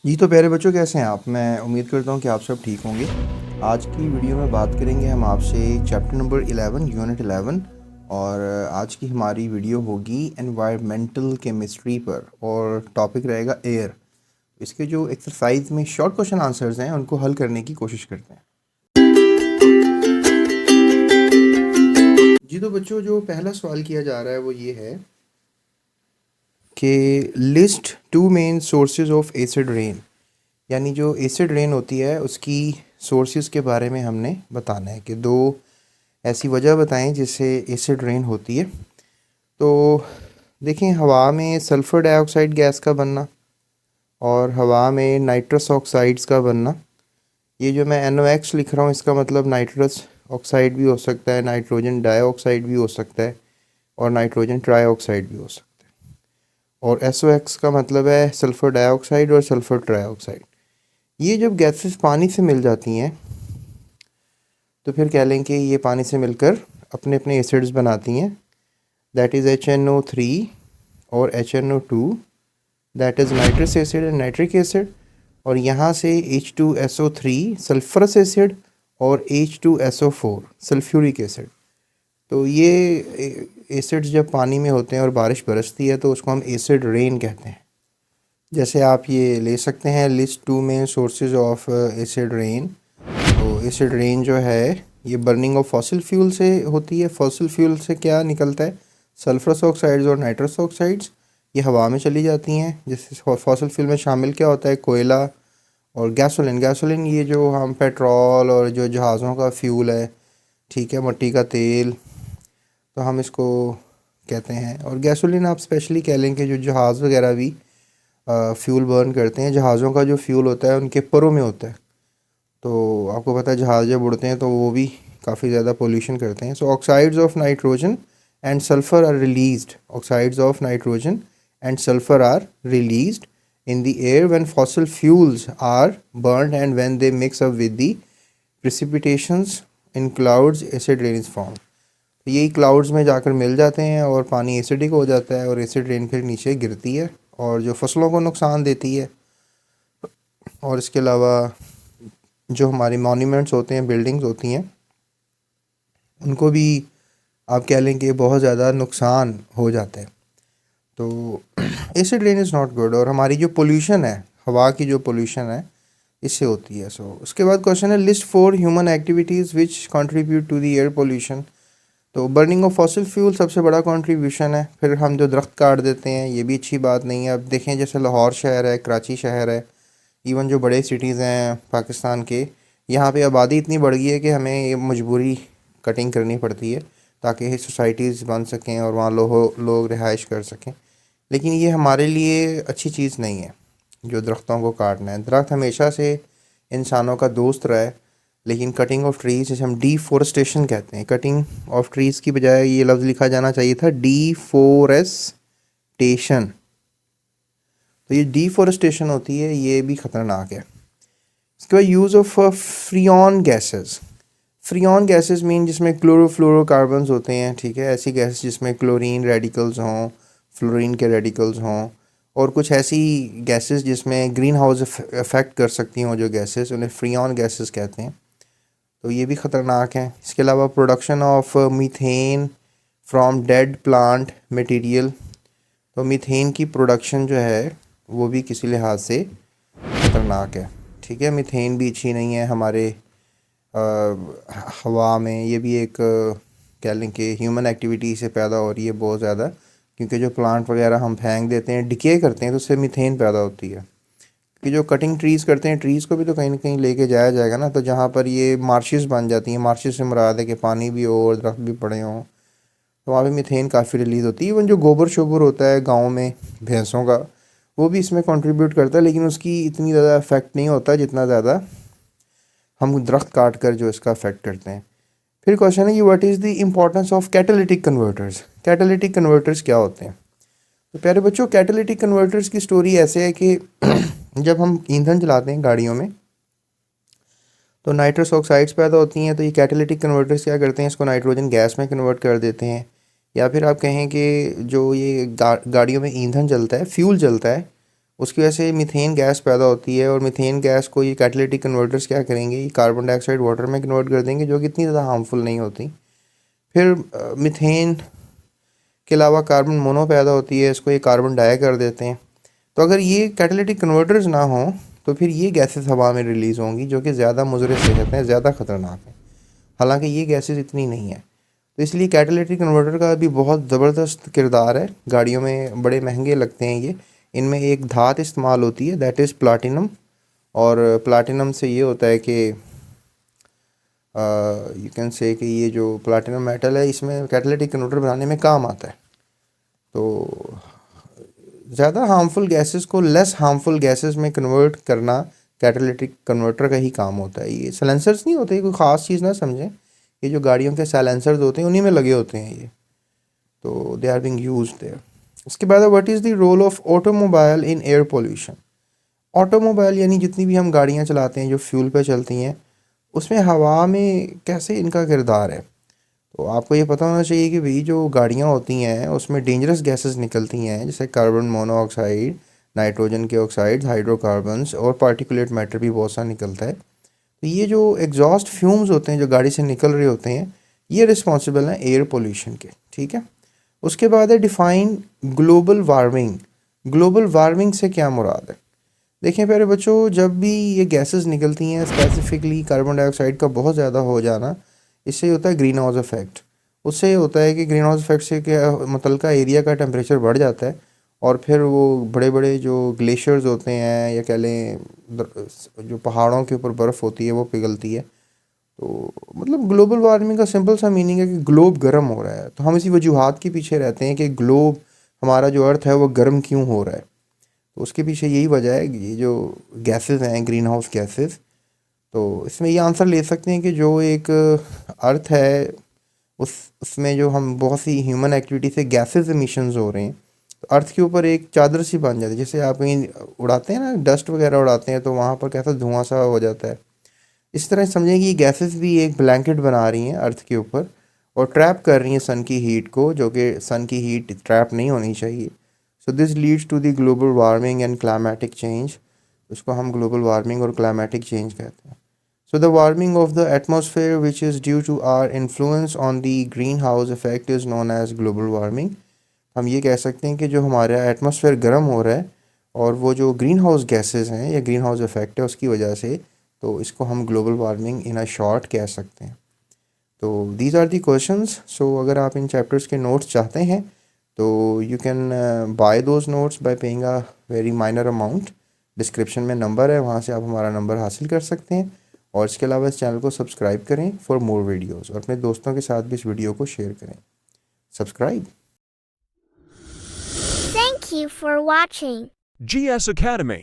जी तो प्यारे बच्चों, कैसे हैं आप? मैं उम्मीद करता हूँ कि आप सब ठीक होंगे। आज की वीडियो में बात करेंगे हम आपसे चैप्टर नंबर 11 यूनिट 11। और आज की हमारी वीडियो होगी एनवायरमेंटल केमिस्ट्री पर और टॉपिक रहेगा एयर। इसके जो एक्सरसाइज में शॉर्ट क्वेश्चन आंसर्स हैं उनको हल करने की कोशिश करते हैं। जी तो बच्चों, जो पहला सवाल किया जा रहा है वो ये है कि list two main sources of acid rain, यानी जो एसिड रेन होती है उसकी सोर्सेज के बारे में हमने बताना है कि दो ऐसी वजह बताएं जिससे एसिड रेन होती है। तो देखें, हवा में सल्फ़र डाइऑक्साइड गैस का बनना और हवा में नाइट्रस ऑक्साइड्स का बनना। ये जो मैं NOx लिख रहा हूँ इसका मतलब नाइट्रस ऑक्साइड भी हो सकता है, नाइट्रोजन डाइऑक्साइड भी हो सकता है और नाइट्रोजन ट्राइऑक्साइड भी हो सकता है। और SOx का मतलब है सल्फ़र डाइऑक्साइड और सल्फ़र ट्राइऑक्साइड। ये जब गैसेस पानी से मिल जाती हैं तो फिर कह लें कि ये पानी से मिलकर अपने अपने एसिड्स बनाती हैं। दैट इज़ HNO3 और HNO2, that is nitrous acid and nitric acid. और यहाँ से H2SO3 सल्फरस एसिड और H2SO4 सल्फ्यूरिक एसिड। तो ये एसिड्स जब पानी में होते हैं और बारिश बरसती है तो उसको हम एसिड रेन कहते हैं। जैसे आप ये ले सकते हैं लिस्ट टू में सोर्सेज ऑफ एसिड रेन। तो एसिड रेन जो है ये बर्निंग ऑफ फॉसिल फ्यूल से होती है। फॉसिल फ्यूल से क्या निकलता है? सल्फरस ऑक्साइड्स और नाइट्रस ऑक्साइड्स। ये हवा में चली जाती हैं। जैसे फॉसिल फ्यूल में शामिल क्या होता है? कोयला और गैसोलिन। गैसोलिन ये जो हम पेट्रोल और जो जहाज़ों का फ्यूल है, ठीक है, मिट्टी का तेल, तो हम इसको कहते हैं। और गैसोलिन आप स्पेशली कह लें कि जो जहाज़ वगैरह भी फ्यूल बर्न करते हैं, जहाज़ों का जो फ्यूल होता है उनके परों में होता है। तो आपको पता है जहाज़ जब उड़ते हैं तो वो भी काफ़ी ज़्यादा पोल्यूशन करते हैं। So oxides of nitrogen and sulphur are released. Oxides of nitrogen and sulphur are released in the air when fossil fuels are burned and when they mix up with the precipitations in clouds, acid rain is formed। तो यही clouds में जाकर मिल जाते हैं और पानी acidic हो जाता है और एसिड रेन फिर नीचे गिरती है और जो फसलों को नुकसान देती है। और इसके अलावा जो हमारे मॉन्यूमेंट्स होते हैं, बिल्डिंग्स होती हैं, उनको भी आप कह लें कि बहुत ज़्यादा नुकसान हो जाता है। तो acid rain is not good. और हमारी जो पोल्यूशन है, हवा की जो पोल्यूशन है, इससे होती है। सो उसके बाद क्वेश्चन है list 4 human activities which contribute to the air pollution. तो बर्निंग ऑफ फॉसिल फ्यूल सबसे बड़ा कंट्रीब्यूशन है। फिर हम जो दरख्त काट देते हैं ये भी अच्छी बात नहीं है। अब देखें जैसे लाहौर शहर है, कराची शहर है, इवन जो बड़े सिटीज़ हैं पाकिस्तान के, यहाँ पे आबादी इतनी बढ़ गई है कि हमें ये मजबूरी कटिंग करनी पड़ती है ताकि सोसाइटीज़ बन सकें और वहाँ लोग रिहाइश कर सकें। लेकिन ये हमारे लिए अच्छी चीज़ नहीं है जो दरख्तों को काटना है। दरख्त हमेशा से इंसानों का दोस्त रहा है, लेकिन कटिंग ऑफ ट्रीज़, जैसे हम डीफोरेस्टेशन कहते हैं, कटिंग ऑफ ट्रीज़ की बजाय ये लफ्ज़ लिखा जाना चाहिए था डीफोरेस्टेशन। तो ये डीफोरेस्टेशन होती है, ये भी ख़तरनाक है। इसके बाद use of freon gases. Freon gases mean जिसमें क्लोरोफ्लोरोकार्बन्स होते हैं, ठीक है, ऐसी गैस जिसमें क्लोरीन रेडिकल्स हों, फ्लोरीन के रेडिकल्स हों, और कुछ ऐसी गैसेस जिसमें ग्रीन हाउस इफ़ेक्ट कर सकती हों जो गैसेस, उन्हें फ्रियॉन गैसेस कहते हैं। तो ये भी ख़तरनाक है। इसके अलावा production of methane from dead plant material. तो मीथेन की प्रोडक्शन जो है वो भी किसी लिहाज से ख़तरनाक है, ठीक है। मीथेन भी अच्छी नहीं है हमारे हवा में। ये भी एक कह लें कि ह्यूमन एक्टिविटी से पैदा हो रही है बहुत ज़्यादा, क्योंकि जो प्लांट वगैरह हम फेंक देते हैं, डिके करते हैं, तो उससे मीथेन पैदा होती है। कि जो कटिंग ट्रीज़ करते हैं, ट्रीज़ को भी तो कहीं ना कहीं लेके जाया जाएगा ना। तो जहाँ पर ये मार्शेस बन जाती हैं, मार्शेस से मुराद है कि पानी भी हो और दरख्त भी पड़े हों, तो वहाँ पे मीथेन काफ़ी रिलीज़ होती है। इवन जो गोबर शोबर होता है गाँव में भैंसों का, वो भी इसमें कंट्रीब्यूट करता है, लेकिन उसकी इतनी ज़्यादा इफेक्ट नहीं होता जितना ज़्यादा हम दरख्त काट कर जो इसका इफेक्ट करते हैं। फिर क्वेश्चन है कि what is the importance of catalytic converters. Catalytic converters क्या होते हैं? तो प्यारे बच्चों, कैटालिटिक कन्वर्टर्स की स्टोरी ऐसे है कि जब हम ईंधन जलाते हैं गाड़ियों में तो नाइट्रस ऑक्साइड्स पैदा होती हैं। तो ये कैटालिटिक कन्वर्टर्स क्या करते हैं, इसको नाइट्रोजन गैस में कन्वर्ट कर देते हैं। या फिर आप कहें कि जो ये गाड़ियों में ईंधन जलता है, फ्यूल जलता है, उसकी वजह से मीथेन गैस पैदा होती है, और मीथेन गैस को ये कैटालिटिक कन्वर्टर्स क्या करेंगे, ये कार्बन डाइऑक्साइड वाटर में कन्वर्ट कर देंगे, जो कि इतनी ज़्यादा हार्मफुल नहीं होती। फिर मीथेन के अलावा कार्बन मोनो पैदा होती है, इसको ये कार्बन डाई कर देते हैं। तो अगर ये कैटालिटिक कन्वर्टर्स ना हो तो फिर ये गैसेस हवा में रिलीज़ होंगी, जो कि ज़्यादा मुज़र सेहत हैं, ज़्यादा ख़तरनाक हैं। हालांकि ये गैसेस इतनी नहीं है। तो इसलिए कैटालिटिक कन्वर्टर का भी बहुत ज़बरदस्त किरदार है। गाड़ियों में बड़े महंगे लगते हैं ये। इनमें एक धात इस्तेमाल होती है, दैट इज़ प्लाटिनम। और प्लाटिनम से ये होता है कि यू कैन से कि ये जो प्लाटिनम मेटल है, इसमें कैटालिटिक कन्वर्टर बनाने में काम आता है। तो ज़्यादा हार्मफुल गैसेस को लेस हार्मफुल गैसेस में कन्वर्ट करना कैटालिटिक कन्वर्टर का ही काम होता है। ये साइलेंसर्स नहीं होते, कोई ख़ास चीज़ ना समझें। ये जो गाड़ियों के साइलेंसर्स होते हैं उन्हीं में लगे होते हैं ये, तो they are being used there. उसके बाद what is the role of automobile in air pollution. Automobile यानी जितनी भी हम गाड़ियाँ चलाते हैं जो फ्यूल पे चलती हैं, उसमें हवा में कैसे इनका किरदार है। तो आपको ये पता होना चाहिए कि भाई जो गाड़ियाँ होती हैं उसमें डेंजरस गैसेस निकलती हैं, जैसे कार्बन मोनोऑक्साइड, नाइट्रोजन के ऑक्साइड्स, हाइड्रोकार्बन्स और पार्टिकुलेट मैटर भी बहुत सा निकलता है। तो ये जो एग्जॉस्ट फ्यूम्स होते हैं जो गाड़ी से निकल रहे होते हैं, ये रिस्पॉन्सिबल हैं एयर पोल्यूशन के। ठीक है। उसके बाद है define global warming. Global warming से क्या मुराद है। देखें प्यारे बच्चों, जब भी ये गैसेस निकलती हैं, स्पेसिफिकली कार्बन डाइऑक्साइड का बहुत ज़्यादा हो जाना, इससे होता है ग्रीन हाउस इफेक्ट। उससे ये होता है कि ग्रीन हाउस इफेक्ट से क्या मुतलका एरिया का टेम्परेचर बढ़ जाता है, और फिर वो बड़े बड़े जो ग्लेशियर्स होते हैं, या कह लें जो पहाड़ों के ऊपर बर्फ़ होती है वो पिघलती है। तो मतलब ग्लोबल वार्मिंग का सिंपल सा मीनिंग है कि ग्लोब गर्म हो रहा है। तो हम इसी वजूहात के पीछे रहते हैं कि ग्लोब, हमारा जो अर्थ है वो गर्म क्यों हो रहा है। तो उसके पीछे यही वजह है, ये जो गैसेस हैं, ग्रीन हाउस गैसेस। तो इसमें ये आंसर ले सकते हैं कि जो एक अर्थ है उसमें जो हम बहुत सी ह्यूमन एक्टिविटी से गैसेस एमिशंस हो रहे हैं, तो अर्थ के ऊपर एक चादर सी बन जाती है। जैसे आप कहीं उड़ाते हैं ना, डस्ट वगैरह उड़ाते हैं, तो वहाँ पर कैसा धुआं सा हो जाता है। इस तरह समझें कि ये गैसेस भी एक ब्लैंकेट बना रही हैं अर्थ के ऊपर, और ट्रैप कर रही हैं सन की हीट को, जो कि सन की हीट ट्रैप नहीं होनी चाहिए। So this leads to the global warming and climatic change. उसको हम ग्लोबल वार्मिंग और क्लाइमेटिक चेंज कहते हैं। So the warming of the atmosphere, which is due to our influence on the greenhouse effect, is known as global warming. हम ये कह सकते हैं कि जो हमारा एटमॉस्फेयर गर्म हो रहा है, और वो जो ग्रीन हाउस गैसेज हैं या ग्रीन हाउस इफेक्ट है उसकी वजह से, तो इसको हम global warming in a short कह सकते हैं। तो दीज आर दी क्वेश्चंस। सो अगर आप इन चैप्टर्स के नोट्स चाहते हैं तो you can buy those notes bye paying a very minor amount. Description में नंबर है, वहाँ से आप हमारा नंबर हासिल कर सकते हैं। और इसके अलावा इस चैनल को सब्सक्राइब करें फॉर मोर वीडियोस, और अपने दोस्तों के साथ भी इस वीडियो को शेयर करें। Subscribe. Thank you for watching GS Academy.